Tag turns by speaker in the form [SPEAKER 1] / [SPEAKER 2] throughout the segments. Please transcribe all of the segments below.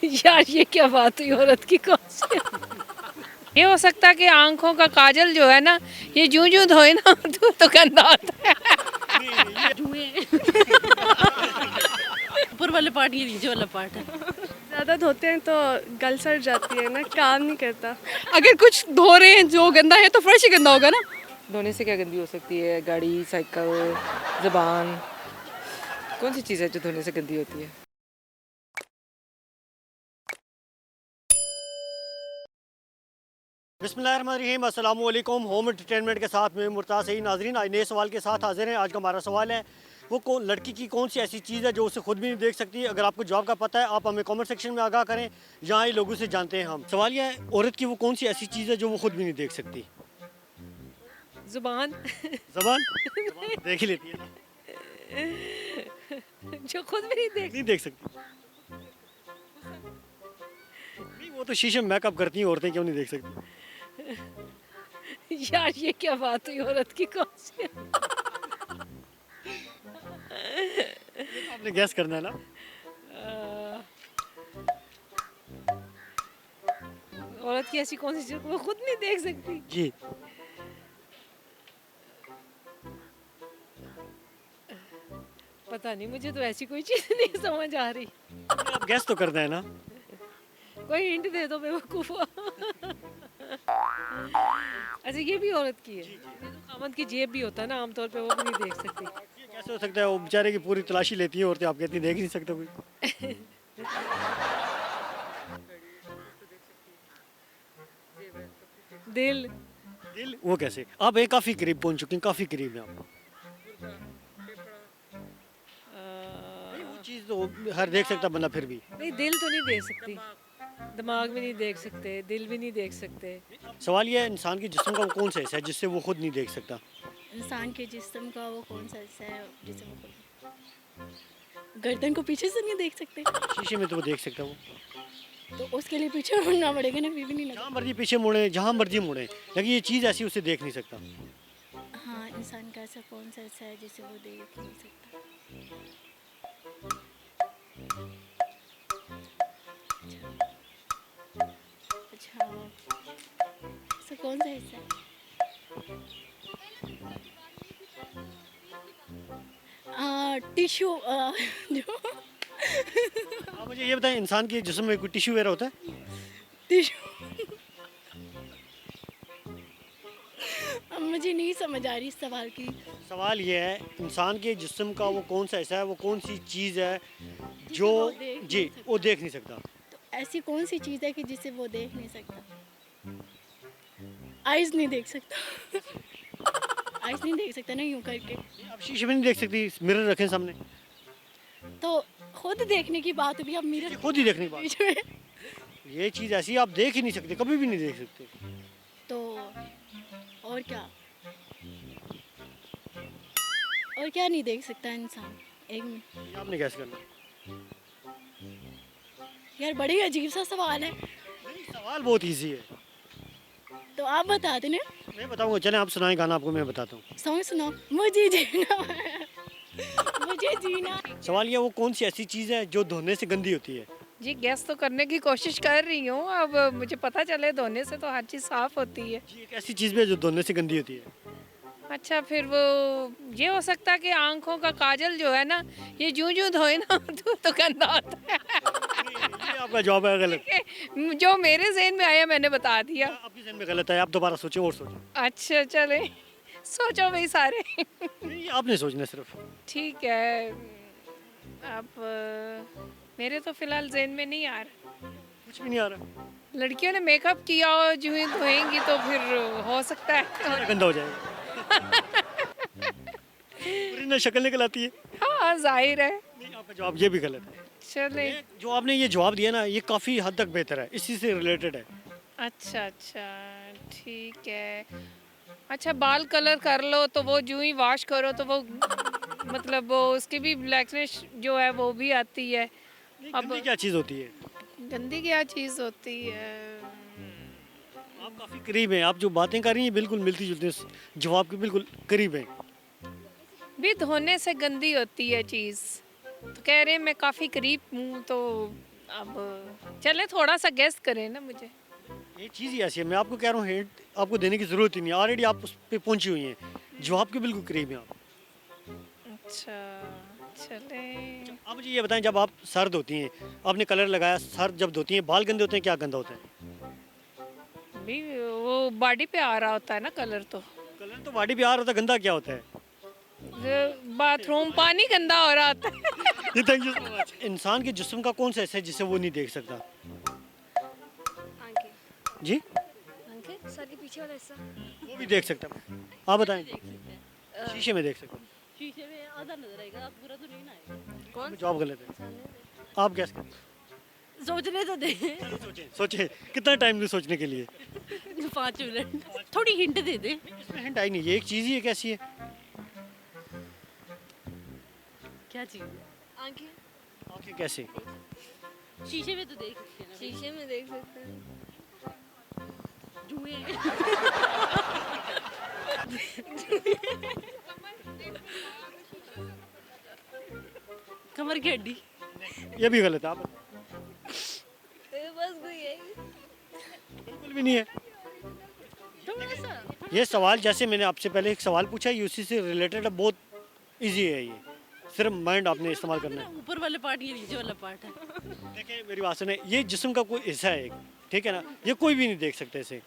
[SPEAKER 1] यार ये क्या बात हुई औरत की कौन सी। ये हो सकता है कि आंखों का काजल जो है ना, ये जूं जूं धोए ना तो गंदा होता है।
[SPEAKER 2] ऊपर वाले पार्ट ये नीचे वाला पार्ट है।
[SPEAKER 3] ज़्यादा धोते हैं तो गल सड़ जाती है ना, काम नहीं करता।
[SPEAKER 4] अगर कुछ धो रहे हैं जो गंदा है तो फर्श ही गंदा होगा ना। धोने से क्या गंदी हो सकती है? गाड़ी, साइकिल, ज़ुबान, कौन सी चीज़ है जो धोने से गंदी होती है?
[SPEAKER 5] बिस्मिल्लाहिर्रहमानिर्रहीम, अस्सलाम वालेकुम। होम एंटरटेनमेंट के साथ में मुर्ताज़ सही नाजरीन, आज नए सवाल के साथ हाजिर हैं। आज का हमारा सवाल है वो लड़की की कौन सी ऐसी चीज़ है जो उसे खुद भी नहीं देख सकती। अगर आपको जवाब का पता है आप हमें कमेंट सेक्शन में आगाह करें, यहाँ ही लोगों से जानते हैं हम। सवाल यह है, औरत की वो कौन सी ऐसी चीज़ है जो वो खुद भी नहीं देख सकती।
[SPEAKER 1] जुबान।
[SPEAKER 5] ज़बान ज़बान देख ही लेती है ना,
[SPEAKER 1] जो खुद भी
[SPEAKER 5] नहीं देख सकती। नहीं, वो तो शीशे में मेकअप करती हैं औरतें, क्यों नहीं देख सकती।
[SPEAKER 1] यार ये क्या बात हुई औरत की कौन सी।
[SPEAKER 5] आपने गैस करना है ना।
[SPEAKER 1] औरत की ऐसी कौन सी चीज वो खुद नहीं देख सकती।
[SPEAKER 5] जी,
[SPEAKER 1] पता नहीं, मुझे तो ऐसी कोई चीज नहीं समझ आ रही।
[SPEAKER 5] आप गैस तो करना है ना।
[SPEAKER 1] कोई हिंट दे दो बेवकूफ। अच्छा ये भी औरत की है। ये तो खामद की जेब भी होता है ना, आमतौर पे वो भी नहीं देख सकती।
[SPEAKER 5] ये कैसे हो सकता है? वो बेचारे की पूरी तलाशी लेती है औरतें, आप कहती हैं देख ही नहीं सकते कोई।
[SPEAKER 1] दिल।
[SPEAKER 5] दिल वो कैसे? आप एक काफ़ी करीब पहुंच चुके हैं, काफ़ी करीब हैं आप। नहीं, वो चीज़ तो हर देख सकता बंदा फिर भी।
[SPEAKER 1] नहीं दिल तो नहीं देख सकती, दिमाग भी नहीं देख सकते, दिल भी नहीं देख सकते।
[SPEAKER 5] सवाल ये है, इंसान के जिस्म का वो कौन सा हिस्सा है जिससे वो खुद नहीं देख सकता।
[SPEAKER 2] इंसान के जिस्म का वो कौन सा हिस्सा है जिसे वो गर्दन को पीछे से नहीं देख सकते,
[SPEAKER 5] शीशे में तो वो देख सकता है वो।
[SPEAKER 2] तो उसके लिए पीछे मुड़ना पड़ेगा ना, फिर भी नहीं लगा।
[SPEAKER 5] जहाँ मर्जी पीछे मुड़े, जहाँ मर्जी मुड़े, लेकिन ये चीज़ ऐसी उसे देख नहीं सकता।
[SPEAKER 2] हाँ, इंसान का ऐसा कौन सा हिस्सा है जिसे वो देख नहीं सकता। अच्छा, ऐसा कौन सा हिस्सा है? टिश्यू जो
[SPEAKER 5] आप मुझे ये बताएं, इंसान के जिस्म में कोई टिश्यू वगैरह होता है?
[SPEAKER 2] टिश्यू अब मुझे नहीं समझ आ रही इस सवाल की।
[SPEAKER 5] सवाल ये है, इंसान के जिस्म का वो कौन सा हिस्सा है, वो कौन सी चीज़ है जो
[SPEAKER 2] वो देख नहीं
[SPEAKER 5] जी
[SPEAKER 2] सकता।
[SPEAKER 5] वो देख नहीं सकता।
[SPEAKER 2] तो ऐसी कौन सी चीज़ है कि जिसे वो देख नहीं सकता? आइज़ नहीं देख सकता। आइज़ नहीं देख सकता ना यूं करके।
[SPEAKER 5] आप शीशे में नहीं देख सकती, मिरर रखें सामने,
[SPEAKER 2] तो खुद देखने की बात भी, अब मिरर
[SPEAKER 5] खुद ही देखने की बात।
[SPEAKER 2] बीच में।
[SPEAKER 5] ये चीज़ ऐसी है, आप देख ही नहीं सकते, कभी भी नहीं देख सकते।
[SPEAKER 2] तो और क्या, और क्या नहीं देख सकता इंसान? एक मिनट
[SPEAKER 5] ये आपने कैसे करना?
[SPEAKER 2] यार, बड़ी अजीब सा सवाल है।
[SPEAKER 5] नहीं, सवाल बहुत इजी है।
[SPEAKER 2] तो आप बता देना।
[SPEAKER 5] मैं बताऊंगा, चलें आप सुनाएं गाना, आपको मैं बताता हूँ।
[SPEAKER 2] सॉन्ग सुनाओ। मुझे जीना है, मुझे जीना।
[SPEAKER 5] सवाल ये है, वो कौन सी ऐसी चीज़ है जो धोने से गंदी होती है।
[SPEAKER 1] जी गैस तो करने की कोशिश कर रही हूँ, अब मुझे पता चले धोने से तो हर चीज़ साफ होती है।
[SPEAKER 5] जी, एक ऐसी चीज़ भी है जो धोने से गंदी होती है।
[SPEAKER 1] अच्छा फिर वो ये हो सकता है कि आंखों का काजल जो है ना, ये जूं जूं धोए ना तो गंदा होता है।
[SPEAKER 5] ये आपका जवाब है गलत।
[SPEAKER 1] जो मेरे ज़हन में आया मैंने बता दिया।
[SPEAKER 5] आपकी ज़हन में गलत है, आप दोबारा सोचें और सोचें।
[SPEAKER 1] अच्छा चले, सोचो भाई सारे।
[SPEAKER 5] नहीं, आपने सोचना सिर्फ।
[SPEAKER 1] ठीक है, अब मेरे तो फिलहाल ज़हन में नहीं आ रहा।
[SPEAKER 5] कुछ भी नहीं आ रहा,
[SPEAKER 1] लड़कियों ने मेकअप किया और जूं ही धोएंगी तो फिर हो सकता है।
[SPEAKER 5] सारा गंदा हो जाएगा। पूरी ना शक्ल निकल आती है।
[SPEAKER 1] हाँ जाहिर है।
[SPEAKER 5] नहीं, आपका जवाब ये भी गलत है।
[SPEAKER 1] चले।
[SPEAKER 5] जो आपने ये जवाब दिया ना, ये काफ़ी हद तक बेहतर है, इसी से रिलेटेड है।
[SPEAKER 1] अच्छा अच्छा ठीक है। अच्छा बाल कलर कर लो तो वो जूं ही वॉश करो तो वो मतलब वो उसकी भी ब्लैकनेस जो है वो भी आती है। अब
[SPEAKER 5] गंदी क्या चीज़ होती है?
[SPEAKER 1] गंदी क्या चीज़ होती है?
[SPEAKER 5] आप काफ़ी करीब हैं, आप जो बातें कर रही हैं बिल्कुल मिलती जुलती हैं, जवाब के बिल्कुल करीब हैं।
[SPEAKER 1] भी धोने से गंदी होती है चीज़, तो कह रहे हैं मैं काफ़ी करीब हूँ, तो अब चले थोड़ा सा गेस करें ना मुझे।
[SPEAKER 5] ये चीज़ ही ऐसी है, मैं आपको कह रहा हूँ हिंट आपको देने की ज़रूरत ही नहीं, ऑलरेडी आप उस पे पहुंची हुई हैं, जवाब के बिल्कुल करीब हैं आप।
[SPEAKER 1] अच्छा चले।
[SPEAKER 5] आप मुझे ये बताएं, जब आप सर धोती हैं, आपने कलर लगाया, सर जब धोती हैं, बाल गंदे होते हैं, क्या गंदा होता है?
[SPEAKER 1] भी वो बॉडी पे आ रहा होता है ना कलर तो।
[SPEAKER 5] कलर तो बॉडी पे आ रहा होता है, गंदा क्या होता है?
[SPEAKER 1] बाथरूम पानी गंदा हो रहा होता है।
[SPEAKER 5] जी थैंक यू सो मच। इंसान के जिस्म का कौन सा हिस्सा है जिसे वो नहीं देख सकता?
[SPEAKER 2] आंखें।
[SPEAKER 5] जी
[SPEAKER 2] आंखें सर के पीछे वाला हिस्सा।
[SPEAKER 5] वो भी देख सकता है। आप बताएं। शीशे में देख सकते हैं।
[SPEAKER 6] शीशे में आधा नजर आएगा, पूरा तो नहीं ना आएगा।
[SPEAKER 2] कौन?
[SPEAKER 5] जवाब गलत है। आप कैसे करें?
[SPEAKER 6] सोचने तो दे।
[SPEAKER 5] सोचें सोचें, कितना टाइम दे सोचने के लिए?
[SPEAKER 6] 5 मिनट, थोड़ी हिंट दे दे।
[SPEAKER 5] इसमें हिंट आई नहीं, ये एक चीज़ ही है, कैसी है?
[SPEAKER 6] क्या चीज़ है?
[SPEAKER 2] आंखें।
[SPEAKER 5] आंखें कैसे?
[SPEAKER 6] शीशे में तो देख सकते हैं ना।
[SPEAKER 2] शीशे में देख सकते हैं।
[SPEAKER 6] जुए। कमर की हड्डी।
[SPEAKER 5] ये भी गलत है। आप
[SPEAKER 2] बस कोई है।
[SPEAKER 5] बिल्कुल भी नहीं है।
[SPEAKER 6] थोड़ा सा।
[SPEAKER 5] ये सवाल, जैसे मैंने आपसे पहले एक सवाल पूछा, ये उसी से रिलेटेड है, बहुत इजी है ये, सिर्फ माइंड आपने इस्तेमाल करना है।
[SPEAKER 6] ऊपर वाले पार्ट या नीचे वाला पार्ट है?
[SPEAKER 5] देखिए मेरी बात सुने, ये जिस्म का कोई हिस्सा है एक, ठीक है ना, ये कोई भी नहीं देख सकते इसे।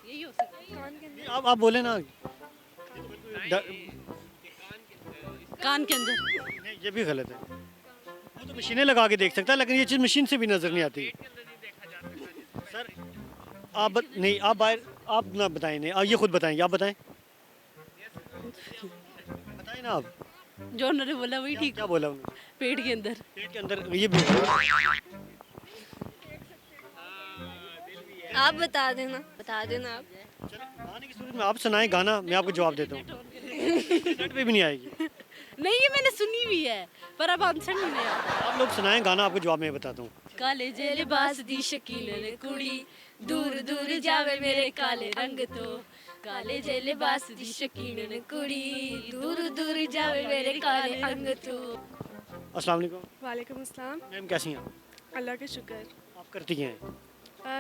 [SPEAKER 6] यही हो सकता है।
[SPEAKER 2] कान के अंदर।
[SPEAKER 5] आप बोले ना।
[SPEAKER 6] कान के अंदर।
[SPEAKER 5] नहीं, ये भी गलत है। वो तो मशीनें लगा के देख सकता है, लेकिन ये चीज़ मशीन से भी नजर नहीं आती। सर नहीं, आप बाहर, आप ना बताएं, नहीं आप ये खुद बताएंगे, आप बताएं। बताएं ना आप।
[SPEAKER 6] जो उन्होंने बोला वही ठीक।
[SPEAKER 5] क्या बोला उन्होंने?
[SPEAKER 6] पेट के अंदर।
[SPEAKER 5] पेट के अंदर, ये भी
[SPEAKER 2] आप बता देना आप।
[SPEAKER 5] चलो, गाने की सूरत में आप सुनाएं गाना, मैं आपको जवाब देता हूँ। नेट पे भी नहीं आएगी।
[SPEAKER 6] नहीं, ये मैंने सुनी भी है, पर अब आंसर नहीं आया।
[SPEAKER 5] आप लोग सुनाएं गाना, आपको जवाब मैं बताता हूँ।
[SPEAKER 6] काले जे लिबास दी शकील ने कुड़ी, दूर दूर जावे मेरे काले रंग तो। काले जे लिबास दी शकील ने कुड़ी, दूर दूर जावे मेरे काले रंग तो।
[SPEAKER 5] अस्सलाम वालेकुम।
[SPEAKER 3] वालेकुम अस्सलाम।
[SPEAKER 5] मैम कैसी हैं आप?
[SPEAKER 3] अल्लाह का शुक्र।
[SPEAKER 5] आप करती हैं?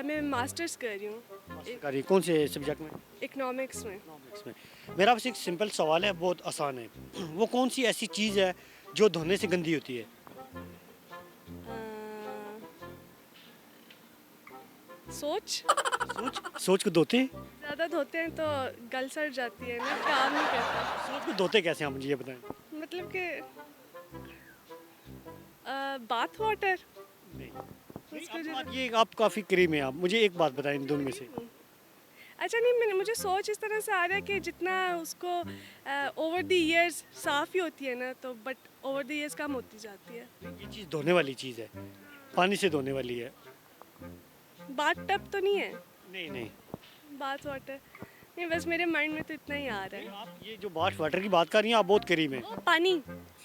[SPEAKER 3] मैं मास्टर्स कर रही हूँ
[SPEAKER 5] मास्टर कर रही हैं। कौन से सब्जेक्ट में?
[SPEAKER 3] इकोनॉमिक्स में।
[SPEAKER 5] इकोनॉमिक्स में। मेरा आपसे एक सिंपल सवाल है, बहुत आसान है। वो कौन सी ऐसी चीज़ है जो धोने से गंदी होती है?
[SPEAKER 3] सोच।
[SPEAKER 5] सोच को धोते हैं?
[SPEAKER 3] ज़्यादा धोते हैं तो गल सड़ जाती है ना, काम नहीं करता।
[SPEAKER 5] सोच को धोते कैसे हैं, आप मुझे ये बताएं।
[SPEAKER 3] मतलब कि बाथ वाटर।
[SPEAKER 5] नहीं,
[SPEAKER 3] उसको
[SPEAKER 5] आप ये आप काफ़ी करीब हैं। आप मुझे एक बात बताएं इन दोनों में से।
[SPEAKER 3] अच्छा नहीं, मुझे सोच इस तरह से आ रहा है कि जितना उसको ओवर द इयर्स साफ़ ही होती है ना, तो बट ओवर द इयर्स कम होती जाती है।
[SPEAKER 5] ये चीज़ धोने वाली चीज़ है, पानी से धोने वाली है।
[SPEAKER 3] बाथ टब तो नहीं है?
[SPEAKER 5] नहीं नहीं,
[SPEAKER 3] बाथ वाटर नहीं, बस मेरे माइंड में तो इतना ही आ रहा है।
[SPEAKER 5] आप ये जो बाथ वाटर की बात कर रही हैं, आप बहुत करीब हैं।
[SPEAKER 3] पानी।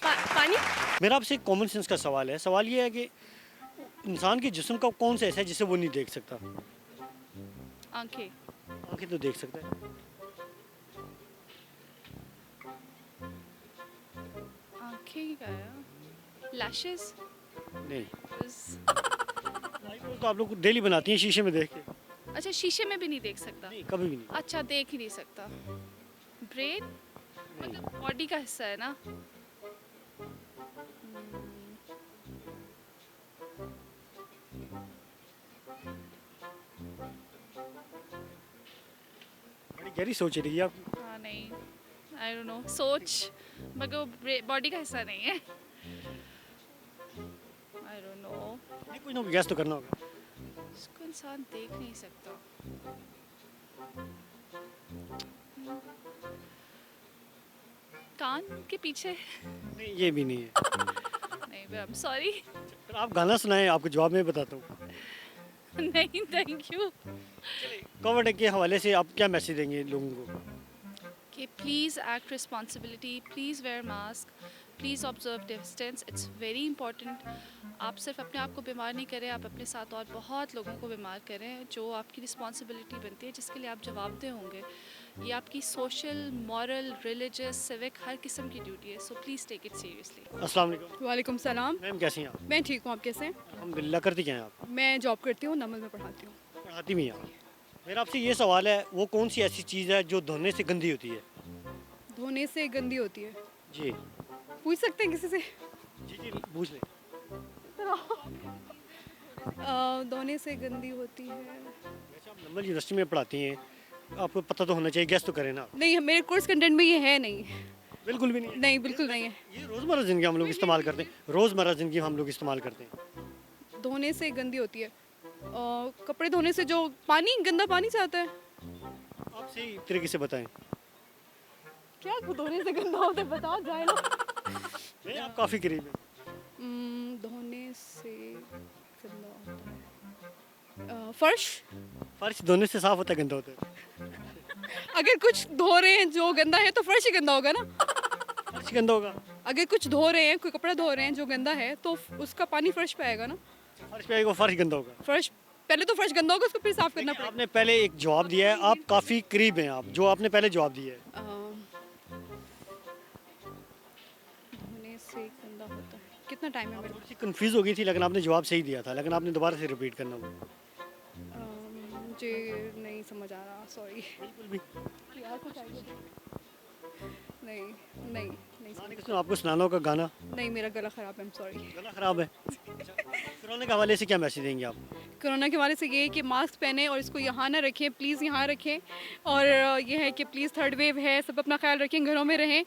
[SPEAKER 3] पानी।
[SPEAKER 5] मेरा आपसे एक कॉमन सेंस का सवाल है। सवाल ये है कि इंसान के जिस्म का कौन सा ऐसा है जिसे वो नहीं देख सकता?
[SPEAKER 6] आंखें।
[SPEAKER 5] आंखें तो देख सकता है।
[SPEAKER 7] आंखें क्या है? लैशेस।
[SPEAKER 5] नहीं, आईब्रोज तो आप लोग डेली बनाती हैं शीशे में देख के।
[SPEAKER 7] अच्छा, शीशे में भी नहीं देख सकता?
[SPEAKER 5] नहीं, कभी भी नहीं।
[SPEAKER 7] अच्छा, देख ही नहीं सकता। ब्रेन मतलब बॉडी का हिस्सा है ना?
[SPEAKER 5] बड़ी गहरी सोच रही है आप।
[SPEAKER 7] हाँ नहीं, आई डोंट नो, सोच मगर बॉडी का हिस्सा नहीं है। आई डोंट नो,
[SPEAKER 5] नहीं, कुछ ना कुछ गैस तो करना होगा।
[SPEAKER 7] इसको इंसान देख नहीं सकता। कान के पीछे?
[SPEAKER 5] नहीं, ये भी नहीं है।
[SPEAKER 7] नहीं, आई एम सॉरी।
[SPEAKER 5] फिर आप गाना सुनाएं, आपको जवाब मैं बताता हूँ।
[SPEAKER 7] नहीं, थैंक यू।
[SPEAKER 5] कोविड के हवाले से आप क्या मैसेज देंगे लोगों को?
[SPEAKER 7] कि please act responsibility, please wear mask, please observe distance, it's very important. आप सिर्फ अपने आप को बीमार नहीं करें, आप अपने साथ और बहुत लोगों को बीमार करें, जो आपकी रिस्पॉन्सिबिलिटी बनती है, जिसके लिए आप जवाबदेह होंगे। ये आपकी सोशल, मॉरल, रिलीजियस, सिविक हर किस्म की ड्यूटी है. So please take it seriously.
[SPEAKER 5] अस्सलाम वालेकुम
[SPEAKER 8] वालेकुम सलाम।
[SPEAKER 5] मैम, कैसी हैं आप?
[SPEAKER 8] मैं ठीक हूँ, आप कैसे हैं?
[SPEAKER 5] अल्हम्दुलिल्लाह। करती क्या हैं आप?
[SPEAKER 8] मैं जॉब करती हूँ, नमल में पढ़ाती हूँ।
[SPEAKER 5] पढ़ाती भी हैं आप। मेरा आपसे ये सवाल है, वो कौन सी ऐसी चीज़ है जो धोने से गंदी होती है?
[SPEAKER 8] धोने से गंदी होती है?
[SPEAKER 5] जी
[SPEAKER 8] पूछ सकते हैं किसी से?
[SPEAKER 5] जी जी, पूछ लें।
[SPEAKER 8] धोने से गंदी होती है?
[SPEAKER 5] वैसे आप नंबल यूनिवर्सिटी में पढ़ाती हैं, आपको पता तो होना चाहिए, गेस तो करें ना आप।
[SPEAKER 8] नहीं, मेरे कोर्स कंटेंट में ये है नहीं।
[SPEAKER 5] बिल्कुल भी नहीं है।
[SPEAKER 8] नहीं, बिल्कुल नहीं है।
[SPEAKER 5] ये रोज़मर्रा ज़िंदगी हम लोग इस्तेमाल करते हैं, रोज़मर्रा ज़िंदगी हम लोग इस्तेमाल करते हैं।
[SPEAKER 8] धोने से गंदी होती है? कपड़े धोने से जो पानी, गंदा पानी से आता है।
[SPEAKER 5] आप सही तरीके से बताएं।
[SPEAKER 8] क्या धोने से गंदा होता है, बताओ जाए ना।
[SPEAKER 5] नहीं, आप काफ़ी करीब हैं।
[SPEAKER 8] धोने से गंदा होता है फर्श।
[SPEAKER 5] फर्श धोने से साफ होता है, गंदा होता है?
[SPEAKER 8] अगर कुछ धो रहे हैं जो गंदा है तो फर्श ही गंदा होगा ना।
[SPEAKER 5] फर्श गंदा होगा?
[SPEAKER 8] अगर कुछ धो रहे हैं, कोई कपड़ा धो रहे हैं जो गंदा है तो उसका पानी फर्श पे आएगा ना।
[SPEAKER 5] फर्श पे आएगा, फर्श गंदा होगा।
[SPEAKER 8] फर्श पहले तो फर्श गंदा होगा, उसको फिर साफ करना
[SPEAKER 5] देखिए,
[SPEAKER 8] पड़ेगा।
[SPEAKER 5] आपने पहले एक जवाब दिया है, आप काफ़ी करीब हैं। आप जो आपने पहले जवाब दिया है,
[SPEAKER 8] धोने से गंदा होता है। कितना टाइम है मेरे
[SPEAKER 5] थोड़ी सी कंफ्यूज हो गई थी, लेकिन आपने जवाब सही दिया था, लेकिन आपने दोबारा से रिपीट करना होगा।
[SPEAKER 8] मुझे नहीं समझ आ रहा, सॉरी।
[SPEAKER 5] बिल्कुल भी।
[SPEAKER 8] यार कुछ आइडिया नहीं नहीं नहीं
[SPEAKER 5] गाने का सुनो, आपको सुनाना होगा गाना।
[SPEAKER 8] नहीं, मेरा गला ख़राब है, सॉरी।
[SPEAKER 5] गला ख़राब है? कोरोना के हवाले से क्या मैसेज देंगे आप?
[SPEAKER 8] कोरोना के हवाले से ये है कि मास्क पहने और इसको यहाँ ना रखें, प्लीज़ यहाँ रखें। और ये है कि प्लीज़ थर्ड वेव है, सब अपना ख्याल रखें, घरों में रहें।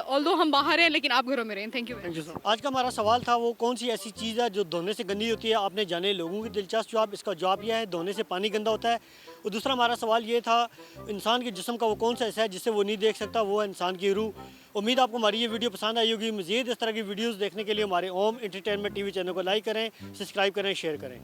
[SPEAKER 8] ऑल्दो हम बाहर हैं लेकिन आप घरों में रहें। Thank you.
[SPEAKER 5] Thank you sir. आज का हमारा सवाल था, वो कौन सी ऐसी चीज़ है जो धोने से गंदी होती है? आपने जाने लोगों की दिलचस्प जवाब। इसका जवाब यह है, धोने से पानी गंदा होता है। और दूसरा हमारा सवाल ये था, इंसान के जिस्म का वो कौन सा हिस्सा है जिससे वो नहीं देख सकता? वो है इंसान की रूह। उम्मीद आपको हमारी ये वीडियो पसंद आई होगी। मज़ीद इस तरह की वीडियोज़ देखने के लिए हमारे होम एंटरटेनमेंट TV चैनल को लाइक करें, सब्सक्राइब करें, शेयर करें।